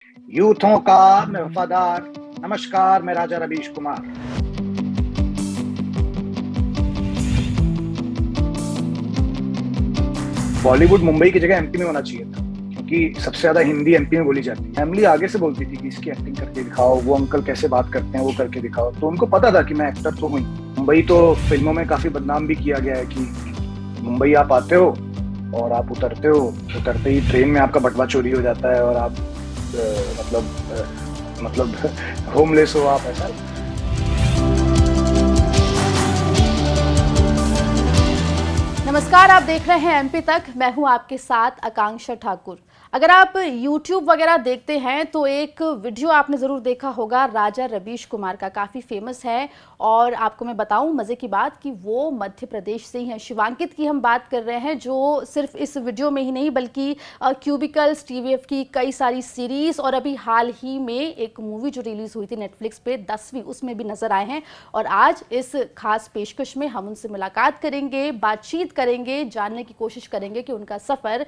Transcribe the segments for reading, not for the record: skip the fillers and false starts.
यूथों का मैं वफादार। नमस्कार, मैं राजा रवीश कुमार। बॉलीवुड मुंबई की जगह एमपी में होना चाहिए था, क्योंकि सबसे ज्यादा हिंदी एमपी में बोली जाती है। फैमिली आगे से बोलती थी कि इसकी एक्टिंग करके दिखाओ, वो अंकल कैसे बात करते हैं वो करके दिखाओ। तो उनको पता था कि मैं एक्टर तो हूँ। मुंबई तो फिल्मों में काफी बदनाम भी किया गया है कि मुंबई आप आते हो और आप उतरते हो, उतरते ही ट्रेन में आपका बटवा चोरी हो जाता है और आप मतलब होमलेस हो आप, ऐसा। नमस्कार, आप देख रहे हैं एमपी तक। मैं हूं आपके साथ आकांक्षा ठाकुर। अगर आप YouTube वगैरह देखते हैं तो एक वीडियो आपने ज़रूर देखा होगा राजा रवीश कुमार का, काफ़ी फेमस है। और आपको मैं बताऊं मज़े की बात कि वो मध्य प्रदेश से ही हैं। शिवांकित की हम बात कर रहे हैं, जो सिर्फ इस वीडियो में ही नहीं बल्कि क्यूबिकल्स, TVF की कई सारी सीरीज़ और अभी हाल ही में एक मूवी जो रिलीज़ हुई थी नेटफ्लिक्स पे 10वीं, उसमें भी नज़र आए हैं। और आज इस खास पेशकश में हम उनसे मुलाकात करेंगे, बातचीत करेंगे, जानने की कोशिश करेंगे कि उनका सफ़र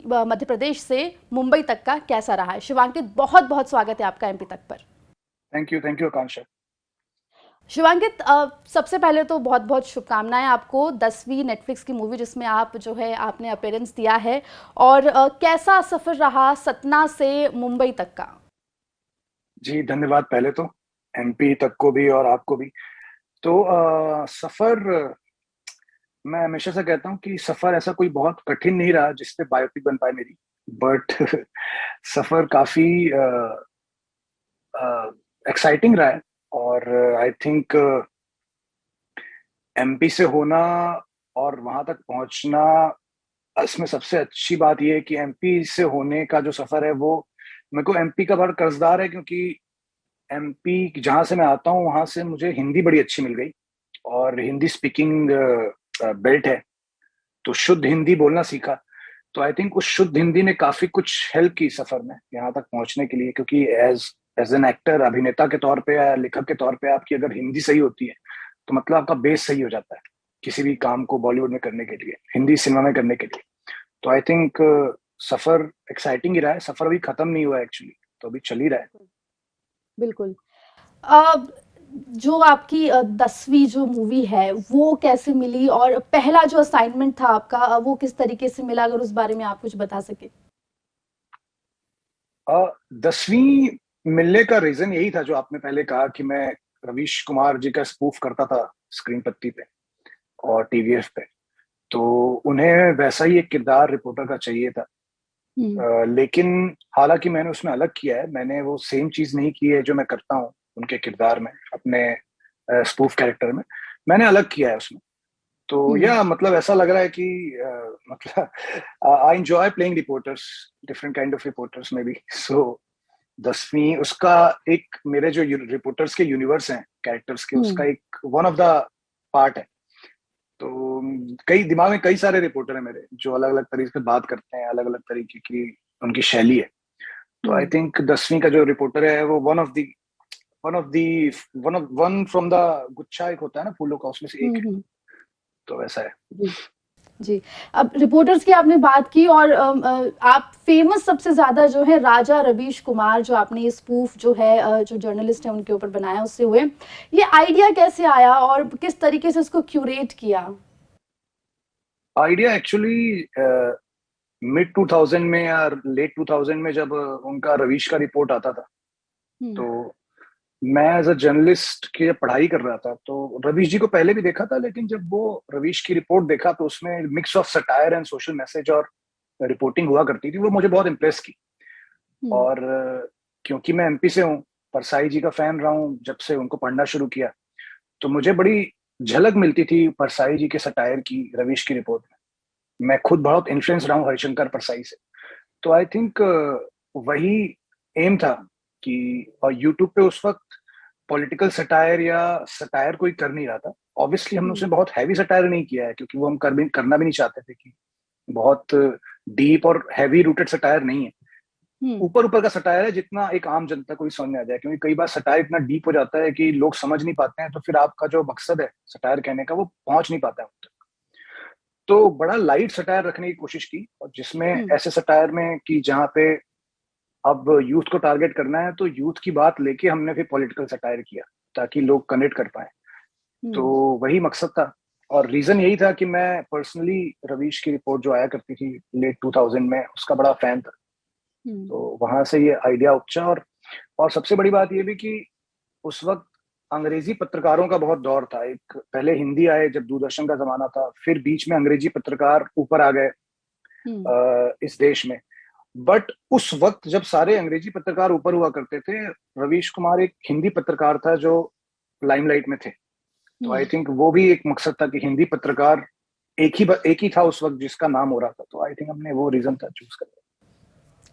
मध्य प्रदेश से मुंबई तक का कैसा रहा है। शिवांकित, बहुत बहुत स्वागत है आपका एमपी तक पर। थैंक यू आकांक्षा। शिवांकित, सबसे पहले तो बहुत बहुत शुभकामनाएं आपको 10वीं नेटफ्लिक्स की मूवी जिसमें आप जो है आपने अपीयरेंस दिया है। और कैसा सफ़र रहा सतना से मुंबई तक का? जी धन्यवाद पहले तो, एमपी तक को भी और आपको भी। तो सफर, मैं हमेशा से कहता हूँ कि सफर ऐसा कोई बहुत कठिन नहीं रहा जिसपे बायोपिक बन पाए मेरी। बट सफर काफी एक्साइटिंग रहा है। और आई थिंक एमपी से होना और वहां तक पहुंचना, इसमें सबसे अच्छी बात यह है कि एमपी से होने का जो सफर है वो मेरे को एमपी का बड़ा कर्जदार है, क्योंकि एमपी जहां से मैं आता हूँ वहां से मुझे हिंदी बड़ी अच्छी मिल गई और हिंदी स्पीकिंग बेल्ट है, तो शुद्ध हिंदी बोलना सीखा। तो आई थिंक उस शुद्ध हिंदी ने काफी कुछ हेल्प की सफर में यहाँ तक पहुंचने के लिए, क्योंकि एज एज एन एक्टर, अभिनेता के तौर पे या लेखक के तौर पे आपकी अगर हिंदी सही होती है तो मतलब आपका बेस सही हो जाता है किसी भी काम को बॉलीवुड में करने के लिए, हिंदी सिनेमा में करने के लिए। तो आई थिंक सफर एक्साइटिंग ही रहा है। सफर अभी खत्म नहीं हुआ एक्चुअली, तो अभी चल ही रहा है। बिल्कुल। अब जो आपकी 10वीं जो मूवी है वो कैसे मिली, और पहला जो असाइनमेंट था आपका वो किस तरीके से मिला, अगर उस बारे में आप कुछ बता सके। 10वीं मिलने का रीजन यही था जो आपने पहले कहा, कि मैं रवीश कुमार जी का स्पूफ करता था स्क्रीन पत्ती पे और टीवीएफ पे। तो उन्हें वैसा ही एक किरदार रिपोर्टर का चाहिए था। हम्म। लेकिन हालांकि मैंने उसमें अलग किया है, मैंने वो सेम चीज नहीं की है जो मैं करता हूँ उनके किरदार में, अपने स्पूफ कैरेक्टर में। मैंने अलग किया है उसमें। तो हम्म। या मतलब ऐसा लग रहा है कि मतलब I enjoy playing reporters, different kind of reporters में भी। सो 10वीं उसका एक, मेरे जो रिपोर्टर्स के यूनिवर्स हैं कैरेक्टर्स के, उसका हम्म। एक वन ऑफ द पार्ट है। तो कई दिमाग में कई सारे रिपोर्टर हैं मेरे जो अलग अलग तरीके से बात करते हैं, अलग अलग तरीके की उनकी शैली है। तो आई हम्म। थिंक 10वीं का जो रिपोर्टर है वो one of the one from the गुच्छा, एक होता है ना फूलों का, उसमें से एक है। हम्म। तो वैसा है। जी। जी। अब रिपोर्टर्स की आपने बात की, और आप फेमस सबसे ज्यादा जो है राजा रवीश कुमार, जो आपने ये स्पूफ जो है जो जर्नलिस्ट है उनके ऊपर बनाया, उससे हुए। ये आइडिया कैसे आया और किस तरीके से इसको क्यूरेट किया? आइडिया एक्चुअली मिड 2000 में या लेट 2000 में, जब उनका रवीश का रिपोर्ट आता था, हम्म। तो मैं एज अ जर्नलिस्ट की जब पढ़ाई कर रहा था तो रवीश जी को पहले भी देखा था, लेकिन जब वो रवीश की रिपोर्ट देखा तो उसमें mix of satire and social message और रिपोर्टिंग हुआ करती थी, वो मुझे बहुत इम्प्रेस की। हम्म। और क्योंकि मैं एमपी से हूँ, परसाई जी का फैन रहा हूँ जब से उनको पढ़ना शुरू किया, तो मुझे बड़ी झलक मिलती थी परसाई जी के सटायर की रवीश की रिपोर्ट में। मैं खुद बहुत इन्फ्लुएंस रहा हूँ हरिशंकर परसाई से। तो आई थिंक वही एम था कि, और यूट्यूब पे उस वक्त पॉलिटिकल सटायर या सटायर कोई कर नहीं रहा था। ऑब्वियसली हमने हम्म। उसे बहुत हैवी सटायर नहीं किया है, क्योंकि वो हम करना भी नहीं चाहते थे कि बहुत डीप और हैवी रूटेड सटायर नहीं है। हम्म। ऊपर ऊपर का सटायर है, जितना एक आम जनता को भी समझ में आ जाए, क्योंकि कई बार सटायर इतना डीप हो जाता है कि लोग समझ नहीं पाते हैं, तो फिर आपका जो मकसद है सटायर कहने का वो पहुंच नहीं पाता है उन तक। तो बड़ा लाइट सटायर रखने की कोशिश की, और जिसमें हम्म। ऐसे सटायर में कि जहाँ पे अब यूथ को टारगेट करना है तो यूथ की बात लेके हमने फिर पॉलिटिकल सटायर किया ताकि लोग कनेक्ट कर पाए। तो वही मकसद था और रीजन यही था कि मैं पर्सनली रवीश की रिपोर्ट जो आया करती थी लेट 2000 में उसका बड़ा फैन था। तो वहां से ये आइडिया उपजा। और सबसे बड़ी बात ये भी कि उस वक्त अंग्रेजी पत्रकारों का बहुत दौर था। एक पहले हिंदी आए जब दूरदर्शन का जमाना था, फिर बीच में अंग्रेजी पत्रकार ऊपर आ गए इस देश में। बट उस वक्त जब सारे अंग्रेजी पत्रकार ऊपर हुआ करते थे, रवीश कुमार एक हिंदी पत्रकार था जो लाइमलाइट में थे। तो आई थिंक वो भी एक मकसद था कि हिंदी पत्रकार एक ही था उस वक्त जिसका नाम हो रहा था। तो आई थिंक हमने वो रीजन था चूज कर।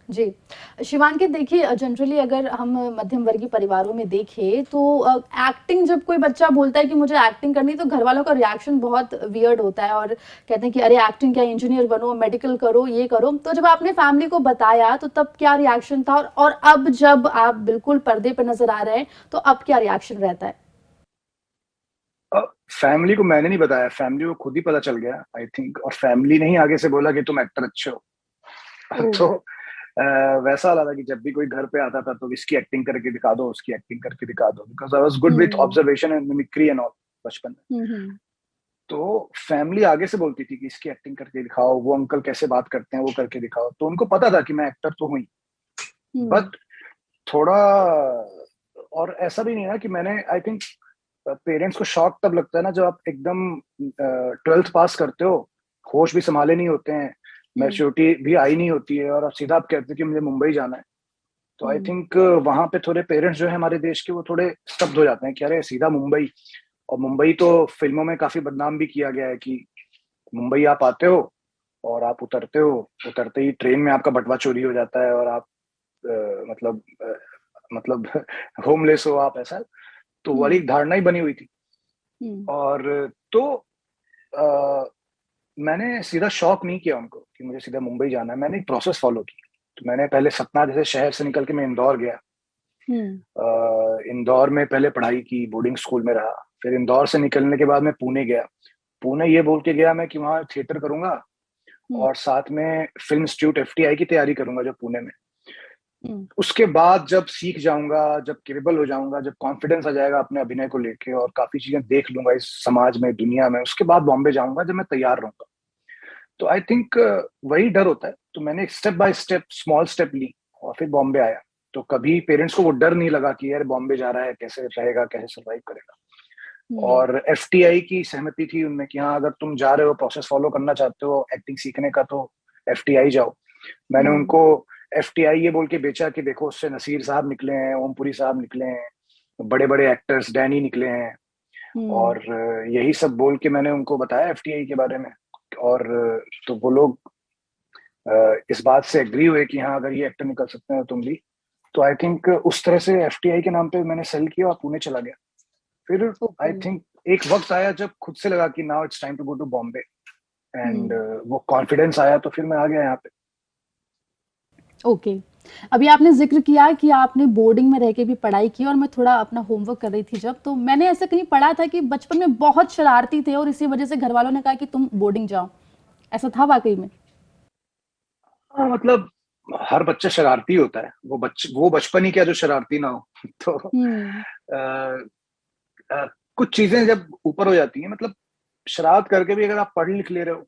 जी शिवांगी, देखिए जनरली अगर हम मध्यम वर्गीय परिवारों में देखें तो एक्टिंग जब कोई बच्चा बोलता है कि मुझे एक्टिंग करनी, तो घर वालों का रिएक्शन बहुत वियर्ड होता है और कहते हैं कि अरे एक्टिंग क्या, इंजीनियर बनो, मेडिकल करो, ये करो। तो जब आपने फैमिली को बताया तो तब क्या रिएक्शन था, और अब जब आप बिल्कुल पर्दे पर नजर आ रहे हैं तो अब क्या रिएक्शन रहता है? फैमिली को मैंने नहीं बताया, फैमिली को खुद ही पता चल गया आई थिंक। और फैमिली ने ही आगे से बोला कि तुम एक्टर अच्छे हो। तो वैसा वाला था कि जब भी कोई घर पे आता था तो इसकी एक्टिंग करके दिखा दो, उसकी एक्टिंग करके दिखा दो, because I was good with observation and mimicry and all बचपन में। तो फैमिली आगे से बोलती थी कि इसकी एक्टिंग करके दिखाओ, वो अंकल कैसे बात करते हैं वो करके दिखाओ। तो उनको पता था कि मैं एक्टर तो हुई, बट थोड़ा और ऐसा भी नहीं है कि मैंने, आई थिंक पेरेंट्स को शॉक तब लगता है ना जब आप एकदम 12th पास करते हो, होश भी संभाले नहीं होते हैं, मैच्योरिटी भी आई नहीं होती है, और आप सीधा आप कहते हो कि मुझे मुंबई जाना है। तो आई थिंक वहां पे थोड़े पेरेंट्स जो है हमारे देश के, वो थोड़े स्तब्ध हो जाते हैं कि अरे सीधा मुंबई। और मुंबई तो फिल्मों में काफी बदनाम भी किया गया है कि मुंबई आप आते हो और आप उतरते हो, उतरते ही ट्रेन में आपका बटवा चोरी हो जाता है और आप मतलब होमलेस हो आप, ऐसा। तो वाली धारणा ही बनी हुई थी। और तो मैंने सीधा शॉक नहीं किया उनको कि मुझे सीधा मुंबई जाना है। मैंने एक प्रोसेस फॉलो की। तो मैंने पहले सतना जैसे शहर से निकल के मैं इंदौर गया। इंदौर में पहले पढ़ाई की, बोर्डिंग स्कूल में रहा। फिर इंदौर से निकलने के बाद मैं पुणे गया। पुणे ये बोल के गया मैं कि वहाँ थिएटर करूंगा और साथ में फिल्म इंस्टीट्यूट FTI की तैयारी करूंगा जो पुणे में। उसके बाद जब सीख जाऊंगा, जब केपेबल हो जाऊंगा, जब कॉन्फिडेंस आ जाएगा अपने अभिनय को लेके और काफी चीजें देख लूंगा इस समाज में, दुनिया में, उसके बाद बॉम्बे जाऊंगा जब मैं तैयार रहूंगा। तो आई थिंक वही डर होता है। तो मैंने एक step by step, small step ली और फिर बॉम्बे आया। तो कभी पेरेंट्स को वो डर नहीं लगा कि यार बॉम्बे जा रहा है, कैसे रहेगा, कैसे सर्वाइव करेगा। और FTI की सहमति थी उनमें कि हाँ अगर तुम जा रहे हो, प्रोसेस फॉलो करना चाहते हो एक्टिंग सीखने का, तो FTI जाओ। मैंने उनको FTI ये बोल के बेचा कि देखो उससे नसीर साहब निकले हैं, ओमपुरी साहब निकले हैं, बड़े बड़े एक्टर्स, डैनी निकले हैं। और यही सब बोल के मैंने उनको बताया FTI के बारे में। और तो वो लोग इस बात से एग्री हुए कि हाँ अगर ये एक्टर निकल सकते हैं तुम भी। तो आई थिंक उस तरह से FTI के नाम पे मैंने सेल किया और पुणे चला गया। फिर आई थिंक एक वक्त आया जब खुद से लगा कि now it's time to go to Bombay, and वो कॉन्फिडेंस आया तो फिर मैं आ गया यहाँ पे। ओके अभी आपने जिक्र किया कि आपने बोर्डिंग में रह के भी पढ़ाई की, और मैं थोड़ा अपना होमवर्क कर रही थी जब, तो मैंने ऐसा कहीं पढ़ा था कि बचपन में बहुत शरारती थे और इसी वजह से घर वालों ने कहा कि तुम बोर्डिंग जाओ। ऐसा था वाकई में? हाँ, मतलब हर बच्चा शरारती होता है। वो बचपन ही क्या जो शरारती ना हो। तो कुछ चीजें जब ऊपर हो जाती हैं, मतलब शरारत करके भी अगर आप पढ़ लिख ले रहे हो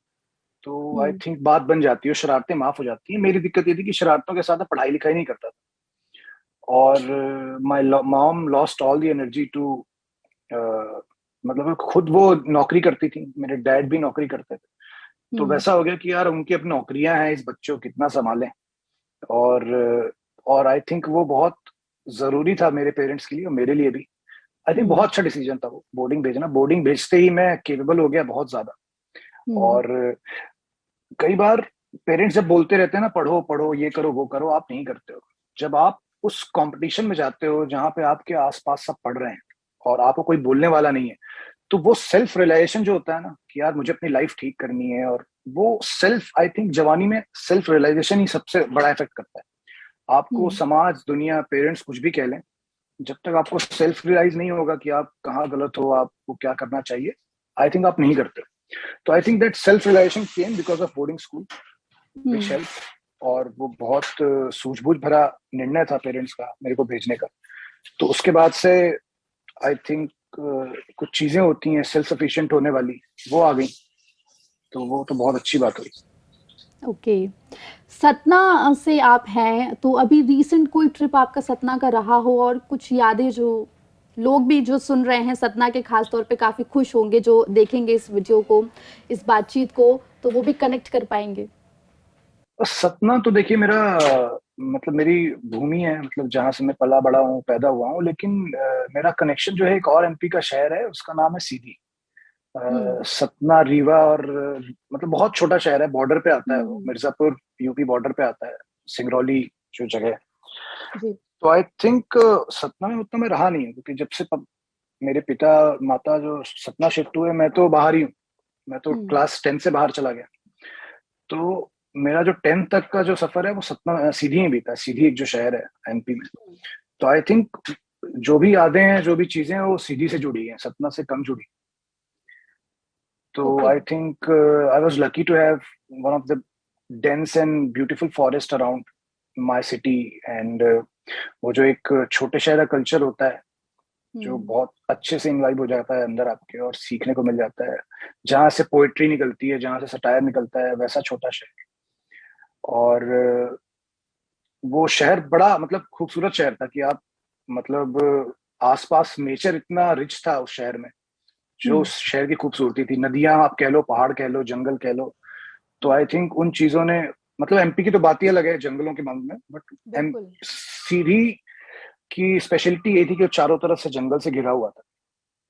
तो आई थिंक बात बन जाती है, शरारतें माफ हो जाती है। मेरी दिक्कत ये थी कि शरारतों के साथ पढ़ाई लिखाई नहीं करता था। और my mom lost all the energy to, मतलब खुद वो नौकरी करती थी, मेरे डैड भी नौकरी करते थे। तो वैसा हो गया कि यार उनकी अपनी नौकरियां हैं, इस बच्चों को कितना संभालें। और आई थिंक वो बहुत जरूरी था मेरे पेरेंट्स के लिए और मेरे लिए भी। आई थिंक बहुत अच्छा डिसीजन था वो बोर्डिंग भेजना। बोर्डिंग भेजते ही मैं केपेबल हो गया बहुत ज्यादा। और कई बार पेरेंट्स जब बोलते रहते हैं ना पढ़ो पढ़ो, ये करो वो करो, आप नहीं करते हो। जब आप उस कंपटीशन में जाते हो जहां पे आपके आसपास सब पढ़ रहे हैं और आपको कोई बोलने वाला नहीं है, तो वो सेल्फ रियलाइजेशन जो होता है ना कि यार मुझे अपनी लाइफ ठीक करनी है, और वो सेल्फ, आई थिंक जवानी में सेल्फ रियलाइजेशन ही सबसे बड़ा इफेक्ट करता है। आपको समाज, दुनिया, पेरेंट्स कुछ भी कह लें, जब तक आपको सेल्फ रियलाइज नहीं होगा कि आप कहाँ गलत हो, आपको क्या करना चाहिए, आई थिंक आप नहीं करते। तो I think that self realization came because of boarding school, which helped. और वो बहुत सूझबूझ भरा निर्णय था पेरेंट्स का मेरे को भेजने का। तो उसके बाद से आई थिंक कुछ चीजें होती हैं सेल्फ सफिशिएंट होने वाली, वो आ गई, तो वो तो बहुत अच्छी बात हुई। ओके। सतना से आप हैं, तो अभी रीसेंट कोई ट्रिप आपका सतना का रहा हो, और कुछ यादें जो लोग भी जो सुन रहे हैं सतना के खास तौर पे काफी खुश होंगे जो देखेंगे इस वीडियो को, इस बातचीत को, तो वो भी कनेक्ट कर पाएंगे। सतना तो देखिए मेरा मतलब मेरी भूमि है, मतलब जहां से मैं पला बड़ा हूँ, पैदा हुआ हूँ, लेकिन मेरा कनेक्शन जो है एक और एमपी का शहर है, उसका नाम है सीधी। हम्म। सतना रीवा, और मतलब बहुत छोटा शहर है, बॉर्डर पे आता है वो, हम्म। मिर्जापुर यूपी बॉर्डर पे आता है, सिंगरौली जो जगह है। जी। तो आई थिंक सतना में उतना मैं रहा नहीं हूँ, क्योंकि जब से मेरे पिता माता जो सतना शिफ्ट हुए, मैं तो बाहर ही हूँ, मैं तो हम्म। क्लास 10 से बाहर चला गया। तो मेरा जो 10th तक का जो सफर है वो सतना सीधी ही बीता है। सीधी एक जो शहर है एमपी में, तो आई थिंक जो भी यादें हैं, जो भी चीजें हैं, वो सीधी से जुड़ी हैं, सतना से कम जुड़ी। तो okay. I think I was lucky to have one of the dense and beautiful forest around my city, and वो जो एक छोटे शहर का कल्चर होता है, जो हम्म। बहुत अच्छे से इनवाइब हो जाता है अंदर आपके, और सीखने को मिल जाता है, जहाँ से पोएट्री निकलती है, जहाँ से सटायर निकलता है, वैसा छोटा शहर। और वो शहर बड़ा मतलब खूबसूरत शहर था कि आप मतलब आसपास नेचर इतना रिच था उस शहर में, जो हम्म। उस शहर की खूबसूरती थी, नदियां आप कह लो, पहाड़ कह लो, जंगल कह लो। तो आई थिंक उन चीजों ने, मतलब एमपी की तो बात ही अलग है जंगलों के मामले में, बट एम बिल्कुल। सीधी की स्पेशलिटी ये थी कि वो चारों तरफ से जंगल से घिरा हुआ था।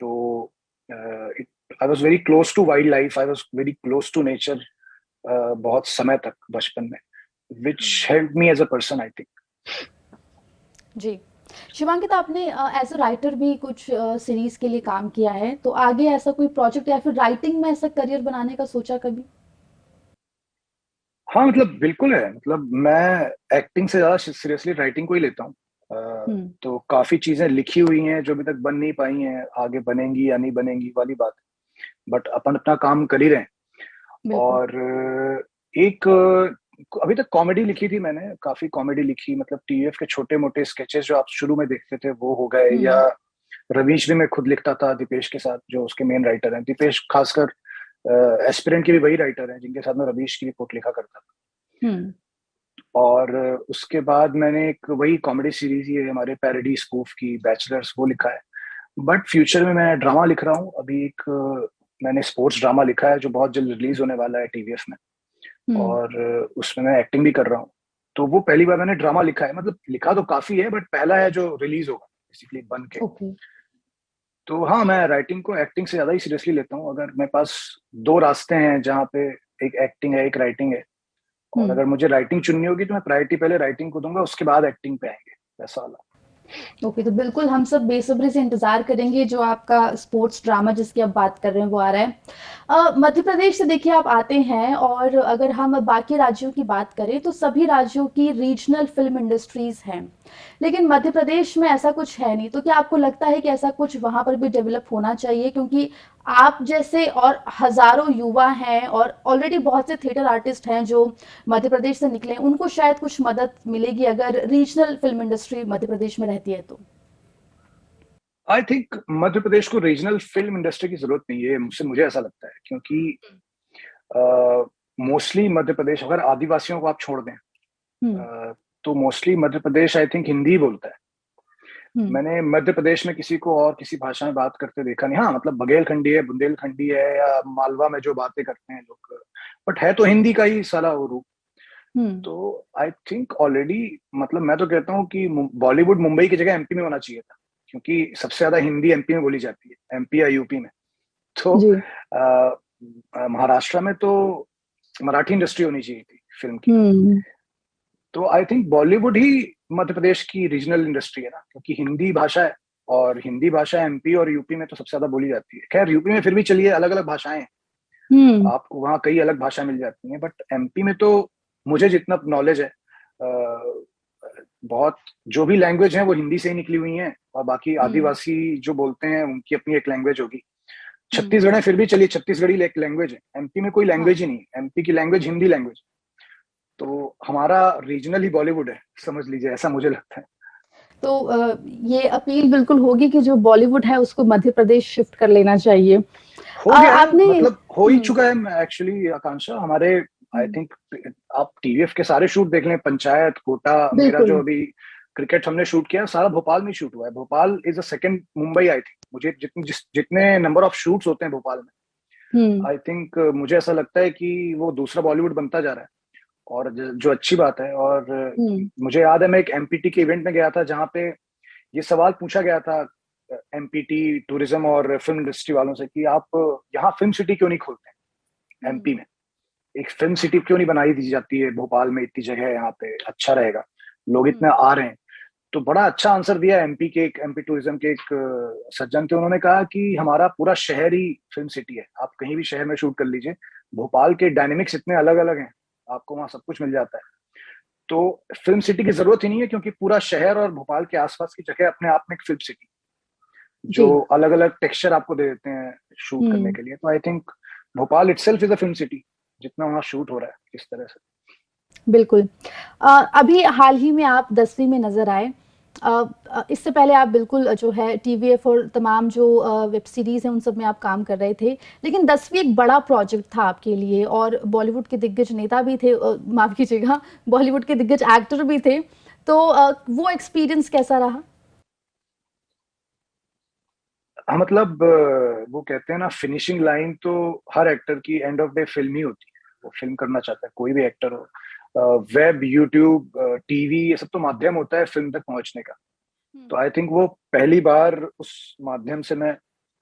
तो I was very close to wild life, I was very close to nature बहुत समय तक बचपन में, which help me as a person I think. जी। शिवांकित, आपने एज अ राइटर भी कुछ सीरीज के लिए काम किया है, तो आगे ऐसा कोई प्रोजेक्ट या फिर राइटिंग में ऐसा करियर बनाने का सोचा कभी? हाँ मतलब बिल्कुल है, मतलब मैं एक्टिंग से ज्यादा सीरियसली राइटिंग को ही लेता हूँ। हम्म। तो काफी चीजें लिखी हुई हैं जो अभी तक बन नहीं पाई हैं, आगे बनेंगी या नहीं बनेंगी वाली बात है, बट अपन अपना काम कर ही रहे हैं। बिल्कुल। और एक अभी तक कॉमेडी लिखी थी मैंने, काफी कॉमेडी लिखी, मतलब टीएफ के छोटे मोटे स्केचेस जो आप शुरू में देखते थे वो हो गए, या हम्म। रवीश भी मैं खुद लिखता था दीपेश के साथ, जो उसके मेन राइटर हैं। दीपेश खासकर एस्पिरेंट के भी वही राइटर हैं जिनके साथ मैं रवीश की रिपोर्ट लिखा करता था। हम्म। और उसके बाद मैंने एक वही कॉमेडी सीरीज, ये हमारे पैरोडी स्पूफ की बैचलर्स, वो लिखा है। बट फ्यूचर में मैं ड्रामा लिख रहा हूँ अभी, एक मैंने स्पोर्ट्स ड्रामा लिखा है जो बहुत जल्द रिलीज होने वाला है टीवीएफ में, हम्म। और उसमें मैं एक्टिंग भी कर रहा हूँ। तो वो पहली बार मैंने ड्रामा लिखा है, मतलब लिखा तो काफी है, बट पहला है जो रिलीज होगा बेसिकली बन के। ओके। तो हाँ, मैं राइटिंग को एक्टिंग से ज्यादा ही सीरियसली लेता हूँ। अगर मेरे पास दो रास्ते हैं जहाँ पे, एक एक्टिंग है, एक राइटिंग है, और हम्म। अगर मुझे राइटिंग चुननी होगी तो मैं प्रायोरिटी पहले राइटिंग को दूंगा, उसके बाद एक्टिंग पे आएंगे, वैसा वाला। ओके, तो बिल्कुल हम सब बेसब्री से इंतजार करेंगे जो आपका स्पोर्ट्स ड्रामा जिसकी आप बात कर रहे हैं वो आ रहा है। मध्य प्रदेश से देखिए आप आते हैं, और अगर हम बाकी राज्यों की बात करें तो सभी राज्यों की रीजनल फिल्म इंडस्ट्रीज हैं, लेकिन मध्य प्रदेश में ऐसा कुछ है नहीं। तो क्या आपको लगता है कि ऐसा कुछ वहां पर भी डेवलप होना चाहिए, क्योंकि आप जैसे और हजारों युवा हैं और ऑलरेडी बहुत से थिएटर आर्टिस्ट हैं जो मध्य प्रदेश से निकले, उनको शायद कुछ मदद मिलेगी अगर regional film industry Madhya Pradesh में रहती है तो। आई थिंक मध्य प्रदेश को रीजनल फिल्म इंडस्ट्री की जरूरत नहीं है, मुझसे मुझे ऐसा लगता है, क्योंकि मोस्टली मध्य प्रदेश, अगर आदिवासियों को आप छोड़ दें, हम्म। तो mostly Madhya Pradesh I think Hindi ही बोलता है। हम्म। मैंने मध्य प्रदेश में किसी को और किसी भाषा में बात करते देखा नहीं। हाँ मतलब बघेलखंडी है, बुंदेलखंडी है, या मालवा में जो बातें करते हैं लोग, बट है तो हिंदी का ही सारा वो रूप। हम्म। तो आई थिंक ऑलरेडी, मतलब मैं तो कहता हूँ कि बॉलीवुड मुंबई की जगह एमपी में होना चाहिए था, क्योंकि सबसे ज्यादा हिंदी एमपी में बोली जाती है, एमपी या यूपी में। तो जी। महाराष्ट्र में तो मराठी इंडस्ट्री होनी चाहिए थी फिल्म की। हम्म। तो आई थिंक बॉलीवुड ही मध्य प्रदेश की रीजनल इंडस्ट्री है ना, क्योंकि हिंदी भाषा है, और हिंदी भाषा एमपी और यूपी में तो सबसे ज्यादा बोली जाती है। खैर यूपी में फिर भी चलिए अलग अलग भाषाएं हैं, हम्म। आपको वहाँ कई अलग भाषा मिल जाती हैं, बट एमपी में तो मुझे जितना नॉलेज है, बहुत जो भी लैंग्वेज है वो हिंदी से ही निकली हुई हैं, और बाकी हम्म। आदिवासी जो बोलते हैं उनकी अपनी एक लैंग्वेज होगी। हम्म। छत्तीसगढ़ है, फिर भी चलिए छत्तीसगढ़ी एक लैंग्वेज है, एमपी में कोई हाँ। लैंग्वेज ही नहीं, एमपी की लैंग्वेज हिंदी लैंग्वेज। तो हमारा रीजनल ही बॉलीवुड है, समझ लीजिए, ऐसा मुझे लगता है। तो ये अपील बिल्कुल होगी कि जो बॉलीवुड है उसको मध्य प्रदेश शिफ्ट कर लेना चाहिए। हो गया है, आपने मतलब हो ही चुका है एक्चुअली आकांक्षा। हमारे आई थिंक आप टीवीएफ के सारे शूट देख लें, पंचायत, कोटा, मेरा बिल्कुल। जो अभी क्रिकेट हमने शूट किया सारा भोपाल में शूट हुआ है। Bhopal is a second Mumbai I think. मुझे जितने नंबर ऑफ शूट्स होते हैं भोपाल में, हम्म। आई थिंक मुझे ऐसा लगता है कि वो दूसरा बॉलीवुड बनता जा रहा है, और जो अच्छी बात है। और हम्म। मुझे याद है मैं एक एमपीटी के इवेंट में गया था जहाँ पे ये सवाल पूछा गया था एमपीटी टूरिज्म और फिल्म इंडस्ट्री वालों से कि आप यहाँ फिल्म सिटी क्यों नहीं खोलते एमपी में, एक फिल्म सिटी क्यों नहीं बनाई दी जाती है भोपाल में, इतनी जगह है यहाँ पे, अच्छा रहेगा, लोग इतने आ रहे हैं। तो बड़ा अच्छा आंसर दिया एमपी के एक एमपी टूरिज्म के एक सज्जन थे। उन्होंने कहा कि हमारा पूरा शहर ही फिल्म सिटी है, आप कहीं भी शहर में शूट कर लीजिए, भोपाल के डायनेमिक्स इतने अलग अलग हैं, आपको वहाँ सब कुछ मिल जाता है। तो फिल्म सिटी की जरूरत ही नहीं है, क्योंकि पूरा शहर और भोपाल के आसपास की जगह अपने आप में एक फिल्म सिटी, जी। जो अलग अलग टेक्सचर आपको दे देते हैं शूट करने हम्म। के लिए। तो I think Bhopal itself is a film city, जितना वहाँ शूट हो रहा है इस तरह से। बिल्कुल। अभी हाल ही में आप 10वीं में नजर आए। इससे पहले आप बिल्कुल जो है टीवीएफ और तमाम जो वेब सीरीज हैं उन सब में आप काम कर रहे थे, लेकिन 10वीं एक बड़ा प्रोजेक्ट था आपके लिए और बॉलीवुड के दिग्गज नेता भी थे, माफ कीजिएगा, बॉलीवुड के दिग्गज एक्टर भी थे। तो वो एक्सपीरियंस कैसा रहा? हाँ, मतलब वो कहते हैं ना, फिनिशिंग लाइन तो हर एक्टर की एंड ऑफ डे फिल्म ही होती है। वो फिल्म करना चाहता है, कोई भी एक्टर हो। वेब, यूट्यूब, टीवी, ये सब तो माध्यम होता है फिल्म तक पहुंचने का। तो आई थिंक वो पहली बार उस माध्यम से मैं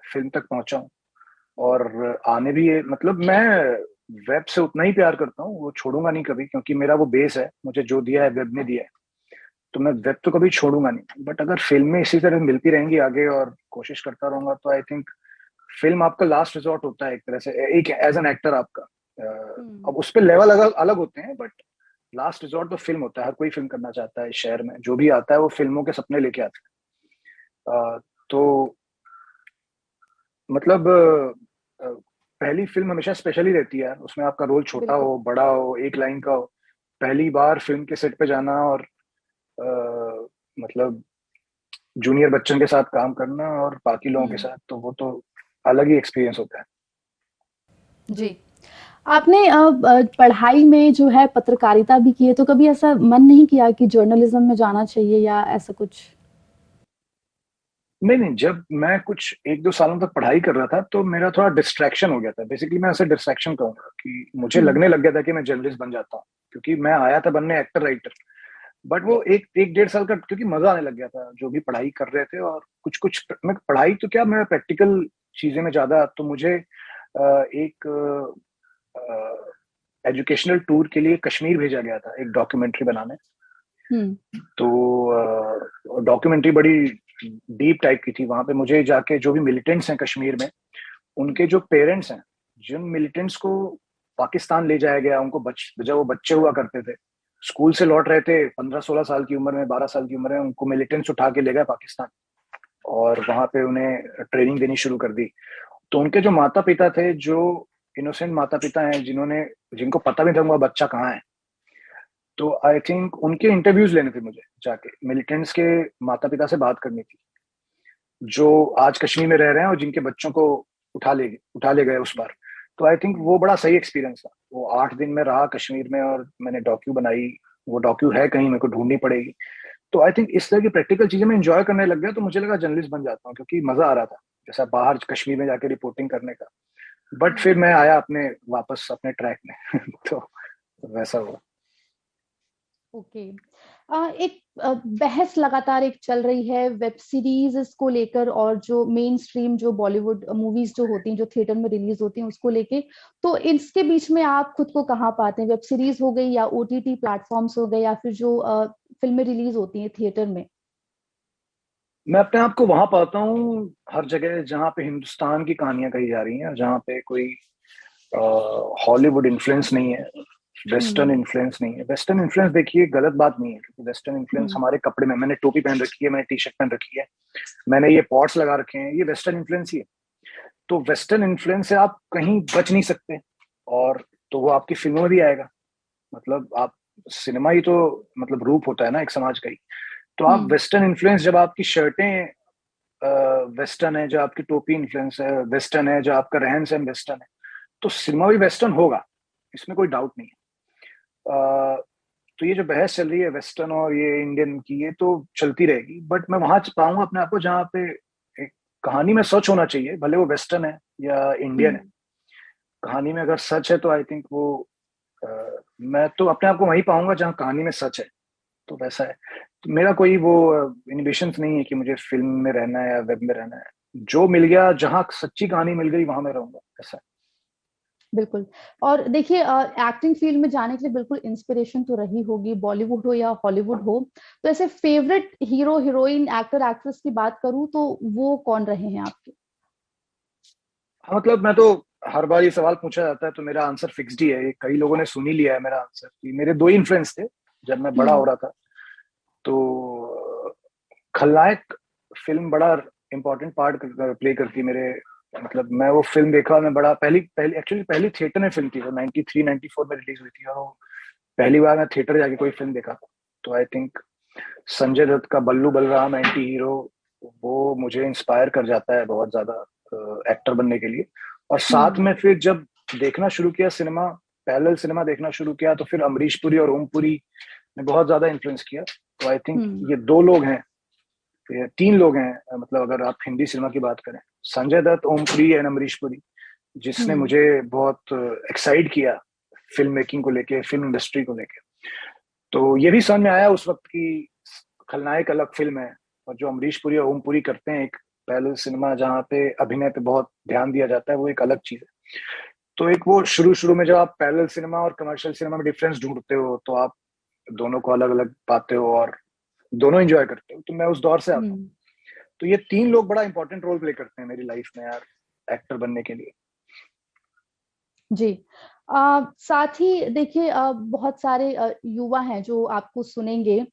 फिल्म तक पहुंचा हूँ। और आने भी मतलब मैं वेब से उतना ही प्यार करता हूँ, वो छोड़ूंगा नहीं कभी, क्योंकि मेरा वो बेस है, मुझे जो दिया है वेब ने दिया है। तो मैं वेब तो कभी छोड़ूंगा नहीं, बट अगर फिल्में इसी तरह मिलती रहेंगी आगे और कोशिश करता रहूंगा, तो आई थिंक फिल्म आपका लास्ट रिजॉर्ट होता है एक तरह से, एक एज एन एक्टर आपका। अब उस पे लेवल अलग अलग होते हैं, बट लास्ट रिजॉर्ट तो फिल्म होता है। हर कोई फिल्म करना चाहता है, शहर में जो भी आता है वो फिल्मों के सपने लेके आता है। तो मतलब पहली फिल्म हमेशा स्पेशल ही रहती है यार, उसमें आपका रोल छोटा बिल्कुल। हो बड़ा हो, एक लाइन का हो। पहली बार फिल्म के सेट पे जाना और मतलब जूनियर बच्चन के साथ काम करना और बाकी लोगों के साथ, तो वो तो अलग ही एक्सपीरियंस होता है। जी। आपने पढ़ाई में जो है पत्रकारिता भी की है, तो कभी ऐसा मन नहीं किया कि जर्नलिज्म में जाना चाहिए या ऐसा कुछ? नहीं नहीं, जब मैं कुछ एक दो सालों तक पढ़ाई कर रहा था तो मेरा थोड़ा डिस्ट्रैक्शन हो गया था। बेसिकली मैं ऐसे डिस्ट्रैक्शन कहूंगा कि मुझे हम्म। लगने लग गया था कि मैं जर्नलिस्ट बन जाता हूँ, क्योंकि मैं आया था बनने एक्टर राइटर। बट वो एक एक डेढ़ साल का, क्योंकि मजा आने लग गया था जो भी पढ़ाई कर रहे थे। और कुछ कुछ मैं पढ़ाई तो क्या, मैं प्रैक्टिकल चीजें में ज्यादा। तो मुझे एक एजुकेशनल टूर के लिए कश्मीर भेजा गया था एक डॉक्यूमेंट्री बनाने। हम्म। तो डॉक्यूमेंट्री बड़ी डीप टाइप की थी। वहां पे मुझे जाके जो भी मिलिटेंट्स हैं कश्मीर में, उनके जो पेरेंट्स हैं, जिन मिलिटेंट्स को पाकिस्तान ले जाया गया, उनको जब वो बच्चे हुआ करते थे, स्कूल से लौट रहे थे 15-16 साल की उम्र में, 12 साल की उम्र में, उनको मिलिटेंट्स उठा के ले गए पाकिस्तान और वहां पे उन्हें ट्रेनिंग देनी शुरू कर दी। तो उनके जो माता पिता थे, जो इनोसेंट माता पिता हैं, जिनको पता भी था उनका बच्चा कहाँ है, तो आई थिंक उनके इंटरव्यूज लेने थे मुझे, जाके मिलिटेंट्स के माता पिता से बात करनी थी, जो आज कश्मीर में रह रहे हैं और जिनके बच्चों को उठा ले गए उस बार। तो आई थिंक वो बड़ा सही एक्सपीरियंस था। वो 8 दिन में रहा कश्मीर में और मैंने डॉक्यू बनाई। वो डॉक्यू है कहीं, मेरे को ढूंढनी पड़ेगी। तो आई थिंक इस तरह की प्रैक्टिकल चीजें मैं इंजॉय करने लग गया, तो मुझे लगा जर्नलिस्ट बन जाता हूँ, क्योंकि मजा आ रहा था जैसा बाहर कश्मीर में जाके रिपोर्टिंग करने का। बट फिर मैं आया वापस अपने ट्रैक में तो वैसा हुआ। ओके। एक बहस लगातार एक चल रही है वेब सीरीज को लेकर और जो मेन स्ट्रीम जो बॉलीवुड मूवीज जो होती हैं जो थिएटर में रिलीज होती हैं उसको लेके। तो इसके बीच में आप खुद को कहाँ पाते हैं? वेब सीरीज हो गई या ओटीटी प्लेटफॉर्म्स हो गए या फिर जो फिल्में रिलीज होती हैं थिएटर में? मैं अपने आप को वहां पाता हूँ हर जगह जहाँ पे हिंदुस्तान की कहानियां कही जा रही हैं, जहाँ पे कोई हॉलीवुड इन्फ्लुएंस नहीं है, वेस्टर्न हम्म। इन्फ्लुएंस नहीं है। वेस्टर्न इन्फ्लुएंस देखिए गलत बात नहीं है, क्योंकि वेस्टर्न इन्फ्लुएंस हम्म। हमारे कपड़े में, मैंने टोपी पहन रखी है, मैंने टी शर्ट पहन रखी है, मैंने ये पॉट्स लगा रखे हैं, ये वेस्टर्न इन्फ्लुएंस ही है। तो वेस्टर्न इन्फ्लुएंस से आप कहीं बच नहीं सकते, और तो वो आपकी फिल्मों में भी आएगा। मतलब आप सिनेमा ही तो मतलब रूप होता है ना एक समाज का ही। तो आप वेस्टर्न इन्फ्लुएंस, जब आपकी शर्टें वेस्टर्न है, जो आपकी टोपी इन्फ्लुएंस है वेस्टर्न है, जो आपका रहन सहन वेस्टर्न है, तो सिनेमा भी वेस्टर्न होगा, इसमें कोई डाउट नहीं है। तो ये जो बहस चल रही है वेस्टर्न और ये इंडियन की, ये तो चलती रहेगी, बट मैं वहां पाऊंगा अपने आप को जहाँ पे एक कहानी में सच होना चाहिए, भले वो वेस्टर्न है या इंडियन है। कहानी में अगर सच है तो आई थिंक वो मैं तो अपने आप को वहीं पाऊंगा जहाँ कहानी में सच है। तो वैसा है, तो मेरा कोई वो इनिबिशंस नहीं है कि मुझे फिल्म में रहना है या वेब में रहना है। जो मिल गया, जहाँ सच्ची कहानी मिल गई वहां मैं रहूंगा, ऐसा है। बिल्कुल। और देखिए एक्टिंग फील्ड में जाने के लिए बिल्कुल इंस्पिरेशन तो रही होगी, बॉलीवुड हो या हॉलीवुड हो। तो ऐसे favourite hero heroine actor actress की बात करूं तो वो कौन रहे हैं आपके? हाँ, मतलब मैं तो हर बार ये सवाल पूछा जाता है तो मेरा आंसर फिक्स्ड ही है, ये कई लोगों ने सुन ही लिया है मेरा आंसर कि मेरे दो ही इन्फ्लुएंस थे जब मैं बड़ा हो रहा था। तो खलनायक फिल्म बड़ा इम्पोर्टेंट पार्ट प्ले करती है मेरे, मतलब मैं वो फिल्म देखा, मैं बड़ा पहली पहली एक्चुअली पहली थिएटर में फिल्म थी वो 93 94 में रिलीज हुई थी, और वो पहली बार मैं थिएटर जाके कोई फिल्म देखा था। तो आई थिंक संजय दत्त का बल्लू बलराम एंटी हीरो, वो मुझे इंस्पायर कर जाता है बहुत ज्यादा एक्टर बनने के लिए। और साथ में फिर जब देखना शुरू किया सिनेमा, पैरेलल सिनेमा देखना शुरू किया, तो फिर अमरीश पुरी और ओम पुरी ने बहुत ज्यादा इन्फ्लुएंस किया। तो आई थिंक ये दो लोग हैं, ये तीन लोग हैं, मतलब अगर आप हिंदी सिनेमा की बात करें, संजय दत्त, ओम पुरी एंड अमरीश पुरी, जिसने मुझे बहुत एक्साइट किया फिल्म मेकिंग को लेके, फिल्म इंडस्ट्री को लेके। तो ये भी समझ में आया उस वक्त की खलनायक अलग फिल्म है, और जो अमरीश पुरी और ओम पुरी करते हैं एक पैरेलल सिनेमा जहाँ पे अभिनय पे बहुत ध्यान दिया जाता है, वो एक अलग चीज है। तो एक वो शुरू शुरू में जब आप पैरेलल सिनेमा और कमर्शियल सिनेमा में डिफरेंस ढूंढते हो, तो आप दोनों को अलग अलग पाते हो और दोनों एंजॉय करते हो। तो मैं उस दौर से आता हूँ। तो ये तीन लोग बड़ा इंपॉर्टेंट रोल प्ले करते हैं मेरी लाइफ में यार, एक्टर बनने के लिए। जी। साथ ही देखिए बहुत सारे युवा हैं जो आपको सुनेंगे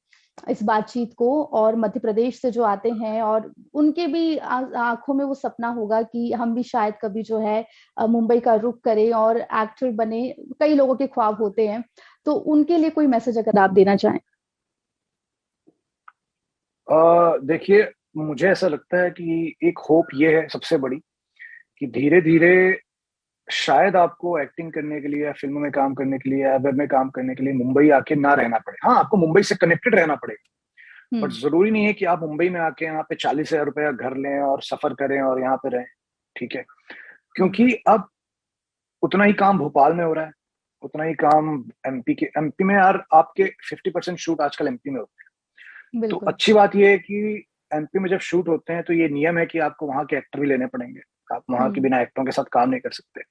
इस बातचीत को, और मध्य प्रदेश से जो आते हैं, और उनके भी आंखों में वो सपना होगा कि हम भी शायद कभी जो है मुंबई का रुख करें और एक्टर बने। कई लोगों के ख्वाब होते हैं, तो उनके लिए कोई मैसेज अगर आप देना चाहें। देखिए, मुझे ऐसा लगता है कि एक होप ये है सबसे बड़ी, कि धीरे धीरे शायद आपको एक्टिंग करने के लिए या फिल्मों में काम करने के लिए या वेब में काम करने के लिए मुंबई आके ना रहना पड़े। हाँ, आपको मुंबई से कनेक्टेड रहना पड़ेगा, बट जरूरी नहीं है कि आप मुंबई में आके यहाँ पे 40,000 रुपया घर लें और सफर करें और यहाँ पे रहें। ठीक है, क्योंकि अब उतना ही काम भोपाल में हो रहा है, उतना ही काम एमपी में यार आपके 50% शूट आजकल एमपी में होते हैं। तो अच्छी बात यह है कि एमपी में जब शूट होते हैं तो ये नियम है कि आपको वहां के एक्टर भी लेने पड़ेंगे, आप वहां के बिना एक्टरों के साथ काम नहीं कर सकते।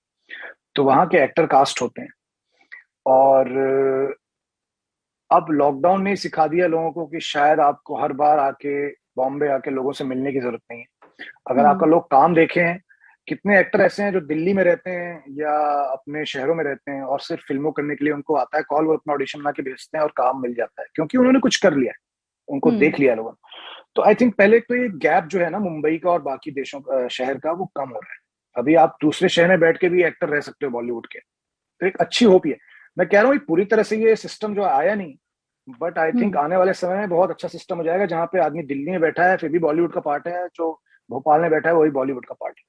तो वहां के एक्टर कास्ट होते हैं। और अब लॉकडाउन ने सिखा दिया लोगों को कि शायद आपको हर बार आके बॉम्बे आके लोगों से मिलने की जरूरत नहीं है। अगर आपका लोग काम देखे हैं, कितने एक्टर ऐसे हैं जो दिल्ली में रहते हैं या अपने शहरों में रहते हैं और सिर्फ फिल्मों करने के लिए उनको आता है कॉल, वो अपना ऑडिशन बना के भेजते हैं और काम मिल जाता है क्योंकि उन्होंने कुछ कर लिया है, उनको देख लिया लोगों ने। तो आई थिंक पहले तो ये गैप जो है ना मुंबई का और बाकी देशों का, शहर का, वो कम हो रहा है। अभी आप दूसरे शहर में बैठ के भी एक्टर रह सकते हो बॉलीवुड के। तो एक अच्छी होप है। मैं कह रहा हूँ पूरी तरह से ये सिस्टम जो आया नहीं, बट आई थिंक आने वाले समय में बहुत अच्छा सिस्टम हो जाएगा जहाँ पे आदमी दिल्ली में बैठा है फिर भी बॉलीवुड का पार्ट है, जो भोपाल में बैठा है वही बॉलीवुड का पार्ट है।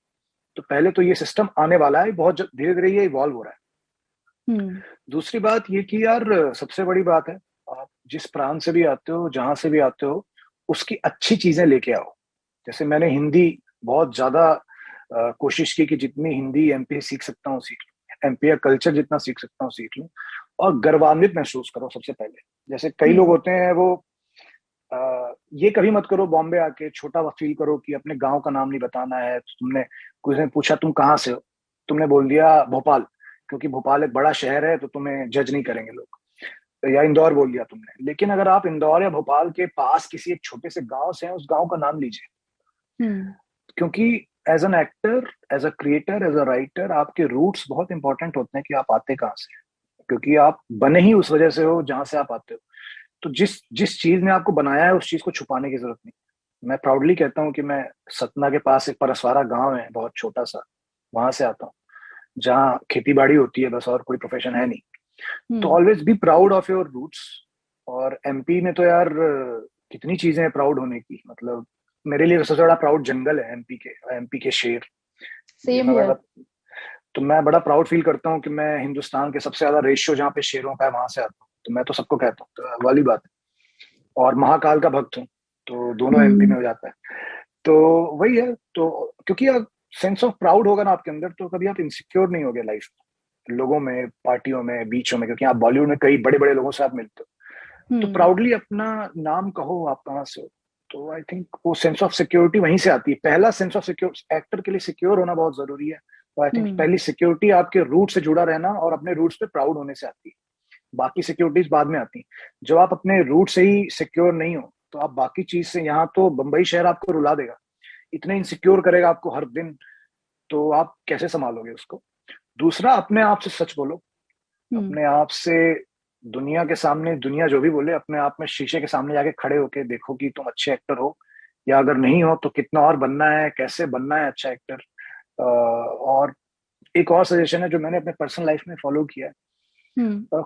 तो पहले तो ये सिस्टम आने वाला है, बहुत धीरे धीरे ये इवॉल्व हो रहा है। दूसरी बात ये कि यार सबसे बड़ी बात है, आप जिस प्रांत से भी आते हो, जहां से भी आते हो, उसकी अच्छी चीजें लेके आओ। जैसे मैंने हिंदी बहुत ज्यादा कोशिश की कि जितनी हिंदी एमपी सीख सकता हूँ सीख लूँ, एमपी का कल्चर जितना सीख सकता हूँ सीख लूँ, और गर्वान्वित महसूस करो सबसे पहले। जैसे कई लोग होते हैं वो ये कभी मत करो बॉम्बे आके छोटा फील करो कि अपने गांव का नाम नहीं बताना है। तो तुमने कुछ ने पूछा तुम कहाँ से हो, तुमने बोल दिया भोपाल, क्योंकि भोपाल एक बड़ा शहर है तो तुम्हें जज नहीं करेंगे लोग, या इंदौर बोल दिया तुमने। लेकिन अगर आप इंदौर या भोपाल के पास किसी एक छोटे से गांव से हैं, उस गांव का नाम लीजिए। क्योंकि as an actor, as a creator, as a writer, आपके रूट्स बहुत इंपॉर्टेंट होते हैं कि आप आते कहाँ से, क्योंकि आप बने ही उस वजह से हो जहां से आप आते हो। तो जिस जिस चीज ने आपको बनाया है उस चीज को छुपाने की जरूरत नहीं। मैं प्राउडली कहता हूँ कि मैं सतना के पास एक परसवारा गांव है बहुत छोटा सा, वहां से आता हूँ, जहाँ खेती बाड़ी होती है बस, और कोई प्रोफेशन है नहीं। तो always be proud of your roots. और एमपी में तो यार कितनी चीजें हैं प्राउड होने की। मतलब मेरे लिए सबसे बड़ा प्राउड जंगल है एमपी के शेर। Same here. तो मैं बड़ा प्राउड फील करता हूँ कि मैं हिंदुस्तान के सबसे ज्यादा रेशियो जहाँ पे शेरों का है वहां से आता हूँ। तो मैं तो सबको कहता हूँ, तो वाली बात है। और महाकाल का भक्त हूँ, तो दोनों एमपी में हो जाता है। तो वही है। तो क्योंकि सेंस ऑफ प्राउड होगा ना आपके अंदर, तो कभी आप इनसिक्योर नहीं होगे लाइफ में, लोगों में, पार्टियों में, बीचों में। क्योंकि आप बॉलीवुड में कई बड़े बड़े लोगों से आप मिलते हो, तो प्राउडली अपना नाम कहो आप कहाँ से हो। तो आई थिंक वो सेंस ऑफ सिक्योरिटी वहीं से आती है। पहला सेंस ऑफ सिक्योर एक्टर के लिए सिक्योर होना बहुत जरूरी है। तो आई थिंक पहली सिक्योरिटी आपके रूट से जुड़ा रहना और अपने रूट्स पे प्राउड होने से आती है। बाकी सिक्योरिटीज बाद में आती हैं। जब आप अपने रूट से ही सिक्योर नहीं हो, तो आप बाकी चीज से, यहाँ तो बंबई शहर आपको रुला देगा, इतने इनसिक्योर करेगा आपको हर दिन, तो आप कैसे संभालोगे उसको। दूसरा, अपने आप से सच बोलो। अपने आप से दुनिया के सामने, दुनिया जो भी बोले, अपने आप में शीशे के सामने जाके खड़े होके देखो कि तुम अच्छे एक्टर हो, या अगर नहीं हो तो कितना और बनना है, कैसे बनना है अच्छा एक्टर। और एक और सजेशन है जो मैंने अपने पर्सनल लाइफ में फॉलो किया है,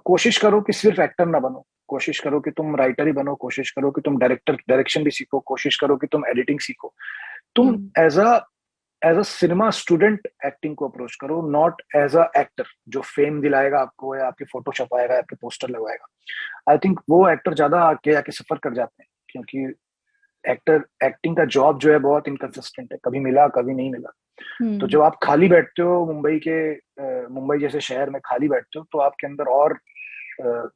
कोशिश करो कि सिर्फ एक्टर ना बनो। कोशिश करो कि तुम राइटर ही बनो। कोशिश करो कि तुम डायरेक्शन भी सीखो। कोशिश करो कि तुम एडिटिंग सीखो। तुम as a cinema student acting को अप्रोच करो, नॉट एज अ एक्टर जो फेम दिलाएगा आपको, या आपके फोटो छपाएगा, या आपके पोस्टर लगवाएगा। आई थिंक वो एक्टर ज्यादा आगे आके सफर कर जाते हैं, क्योंकि एक्टिंग का जॉब जो है बहुत इनकंसिस्टेंट है, कभी मिला कभी नहीं मिला। तो जब आप खाली बैठते हो मुंबई जैसे शहर में खाली बैठते हो, तो आपके अंदर और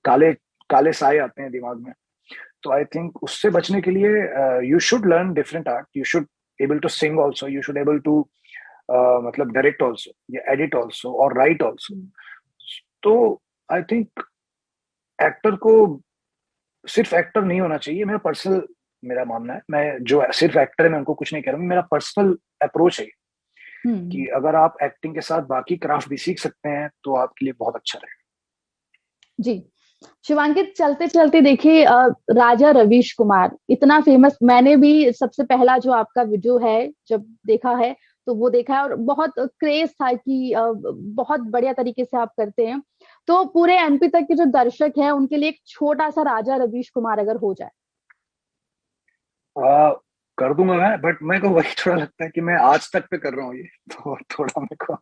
काले काले साए आते हैं दिमाग में। तो आई थिंक उससे बचने के लिए you should learn different art. You should able to sing also. You should able to मतलब डायरेक्ट ऑल्सो, या एडिट ऑल्सो, और राइट ऑल्सो। तो आई थिंक एक्टर को सिर्फ एक्टर नहीं होना चाहिए। मेरा मानना है। मैं जो सिर्फ एक्टर है मैं उनको कुछ नहीं कह रहा हूँ, मेरा पर्सनल अप्रोच है कि अगर आप एक्टिंग के साथ बाकी क्राफ्ट भी सीख सकते हैं तो आपके लिए बहुत अच्छा रहेगा। जी शिवांकित, चलते चलते देखिए, राजा रवीश कुमार इतना फेमस, मैंने भी सबसे पहला जो आपका वीडियो है जब देखा है तो वो देखा है, और बहुत क्रेज था कि बहुत बढ़िया तरीके से आप करते हैं। तो पूरे एमपी तक के जो दर्शक हैं उनके लिए एक छोटा सा राजा रवीश कुमार अगर हो जाए। कर दूंगा मैं, बट मेरे को वही थोड़ा लगता है कि मैं आज तक पे कर रहा हूँ ये, तो थोड़ा मेरे को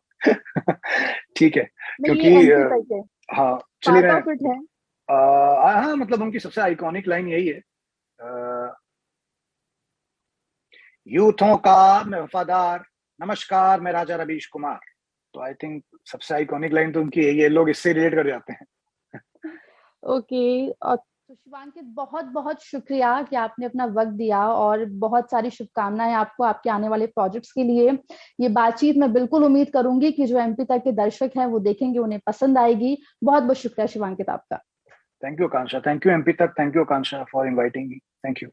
ठीक है, क्योंकि हाँ चलिए मैं हाँ मतलब उनकी सबसे आइकॉनिक लाइन यही है, यूथों का मैं वफादार, नमस्कार मैं राजा रवीश कुमार। तो आई थिंक सबसे आइकॉनिक लाइन तो उनकी यही है, लोग इससे रिलेट कर जाते हैं। ओके, तो शिवांकित बहुत बहुत शुक्रिया कि आपने अपना वक्त दिया, और बहुत सारी शुभकामनाएं आपको आपके आने वाले प्रोजेक्ट्स के लिए। ये बातचीत मैं बिल्कुल उम्मीद करूंगी कि जो एमपी तक के दर्शक हैं वो देखेंगे, उन्हें पसंद आएगी। बहुत बहुत शुक्रिया शिवांकित आपका। Thank you Akanksha, thank you MP तक, thank you Akanksha for inviting me, thank you.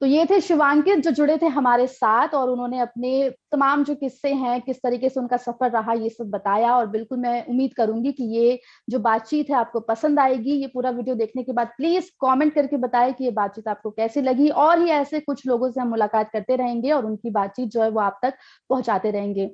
तो ये थे शिवांकित जो जुड़े थे हमारे साथ, और उन्होंने अपने तमाम जो किस्से हैं, किस तरीके से उनका सफर रहा, ये सब बताया। और बिल्कुल मैं उम्मीद करूंगी कि ये जो बातचीत है आपको पसंद आएगी। ये पूरा वीडियो देखने के बाद प्लीज कमेंट करके बताएं कि ये बातचीत आपको कैसी लगी, और ही ऐसे कुछ लोगों से हम मुलाकात करते रहेंगे और उनकी बातचीत जो है वो आप तक पहुंचाते रहेंगे।